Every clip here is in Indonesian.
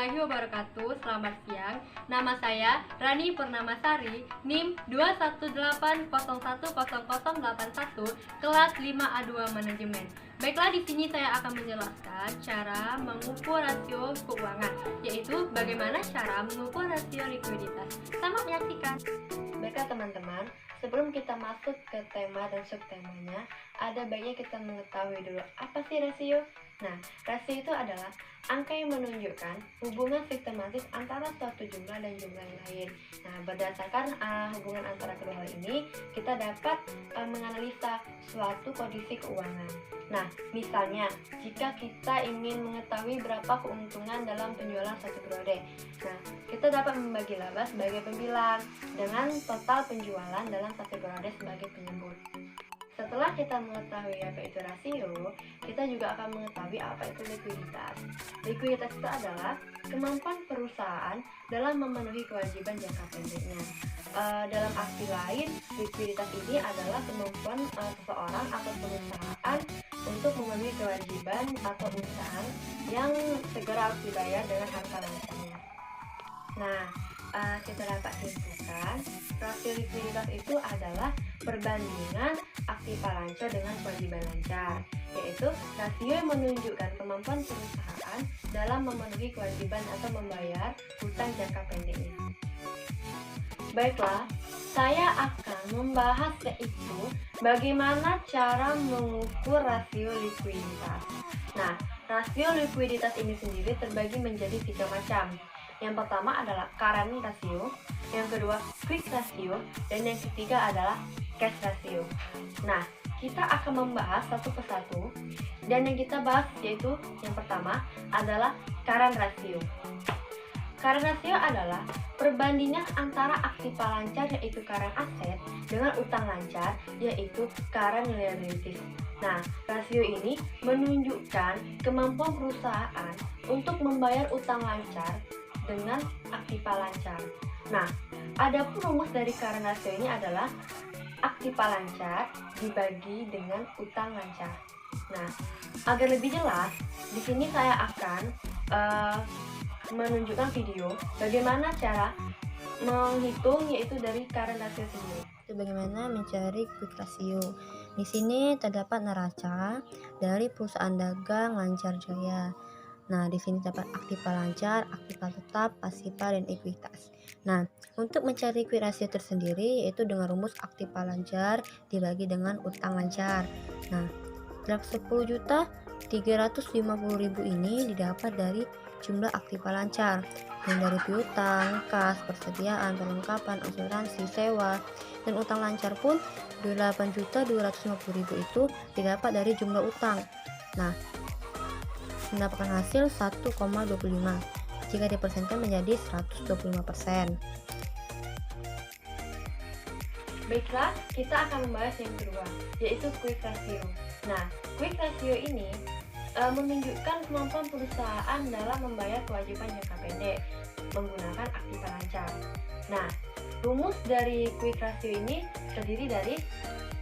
warahmatullahi wabarakatuh. Selamat siang. Nama saya Rani Purnamasari, NIM 218010081, kelas 5A2 Manajemen. Baiklah, di sini saya akan menjelaskan cara mengukur rasio keuangan, yaitu bagaimana cara mengukur rasio likuiditas. Selamat menyaksikan. Baiklah teman-teman, sebelum kita masuk ke tema dan subtemanya, ada baiknya kita mengetahui dulu apa sih rasio. Nah, rasio itu adalah angka yang menunjukkan hubungan sistematis antara suatu jumlah dan jumlah yang lain. Nah, berdasarkan hubungan antara kedua hal ini, kita dapat menganalisa suatu kondisi keuangan. Nah, misalnya, jika kita ingin mengetahui berapa keuntungan dalam penjualan satu periode, nah, kita dapat membagi laba sebagai pembilang dengan total penjualan dalam satu periode sebagai penyebut. Setelah kita mengetahui apa itu rasio, kita juga akan mengetahui apa itu likuiditas. Likuiditas itu adalah kemampuan perusahaan dalam memenuhi kewajiban jangka pendeknya. Dalam arti lain, likuiditas ini adalah kemampuan seseorang atau perusahaan untuk memenuhi kewajiban atau usaha yang segera harus dibayar dengan harta lancanya. Nah, kita dapat simpulkan, rasio likuiditas itu adalah perbandingan aktiva lancar dengan kewajiban lancar, yaitu rasio yang menunjukkan kemampuan perusahaan dalam memenuhi kewajiban atau membayar hutang jangka pendeknya. Baiklah, saya akan membahas yaitu bagaimana cara mengukur rasio likuiditas. Nah, rasio likuiditas ini sendiri terbagi menjadi 3 macam. Yang pertama adalah current ratio, yang kedua quick ratio, dan yang ketiga adalah cash ratio. Nah, kita akan membahas satu persatu, dan yang kita bahas yaitu yang pertama adalah current ratio. Current ratio adalah perbandingan antara aktiva lancar yaitu current asset dengan utang lancar yaitu current liabilities. Nah, rasio ini menunjukkan kemampuan perusahaan untuk membayar utang lancar dengan aktiva lancar. Nah, adapun rumus dari current ratio ini adalah aktiva lancar dibagi dengan utang lancar. Nah, agar lebih jelas, di sini saya akan menunjukkan video bagaimana cara menghitung yaitu dari current ratio sendiri. Bagaimana mencari quick ratio? Di sini terdapat neraca dari perusahaan dagang Lancar Jaya. Nah, di sini terdapat aktiva lancar, aktiva tetap, pasiva, dan ekuitas. Nah, untuk mencari quick ratio tersendiri yaitu dengan rumus aktiva lancar dibagi dengan utang lancar. Nah, 10.350.000 ini didapat dari jumlah aktiva lancar yang dari piutang, kas, persediaan, perlengkapan, asuransi, sewa, dan utang lancar pun 8.250.000 itu didapat dari jumlah utang. Nah, mendapatkan hasil 1,25 jika dipersenkan menjadi 125%. Baiklah, kita akan membahas yang kedua, yaitu quick ratio. Nah, quick ratio ini menunjukkan kemampuan perusahaan dalam membayar kewajiban jangka pendek menggunakan aktiva lancar. Nah, rumus dari quick ratio ini terdiri dari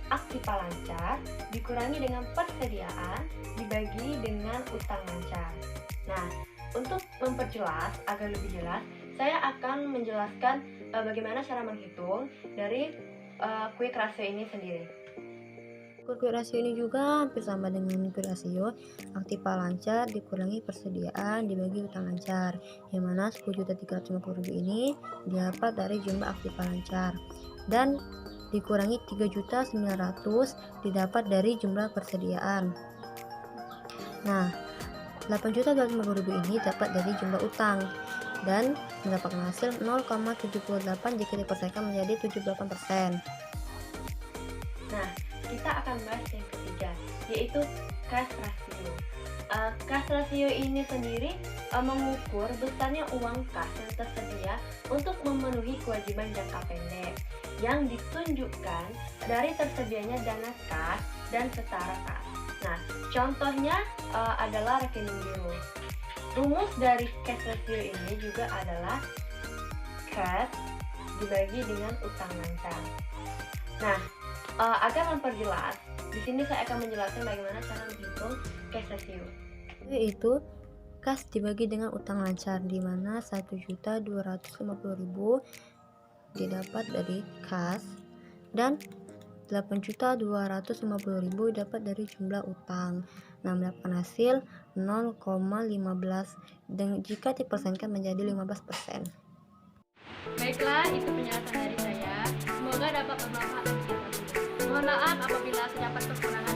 aktiva lancar dikurangi dengan persediaan dibagi dengan utang lancar. Nah, untuk memperjelas agar lebih jelas, saya akan menjelaskan bagaimana cara menghitung dari quick ratio ini sendiri. Quick ratio ini juga hampir sama dengan quick ratio aktiva lancar dikurangi persediaan dibagi utang lancar, yang mana 10.350.000 ini didapat dari jumlah aktiva lancar dan dikurangi 3.900.000 didapat dari jumlah persediaan. Nah, 8.250.000 ini dapat dari jumlah utang dan mendapatkan hasil 0,78 jika dipersenkan menjadi 78%. Nah, kita akan bahas yang ketiga, yaitu cash ratio. Cash ratio ini sendiri mengukur besarnya uang kas yang tersedia untuk memenuhi kewajiban jangka pendek yang ditunjukkan dari tersedianya dana kas dan setara kas. Nah, contohnya adalah rekening giro. Rumus dari cash ratio ini juga adalah cash dibagi dengan utang lancar. Nah, agar memperjelas, di sini saya akan menjelaskan bagaimana cara menghitung cash ratio. Yaitu kas dibagi dengan utang lancar, di mana 1.250.000 didapat dari kas dan 8.250.000 dapat dari jumlah utang. Nah, mendapatkan hasil 0,15 dan jika dipersenkan menjadi 15%. Baiklah, itu penjelasan dari saya. Semoga dapat bermanfaat bagi kita semua. Mohon maaf apabila terdapat kekurangan.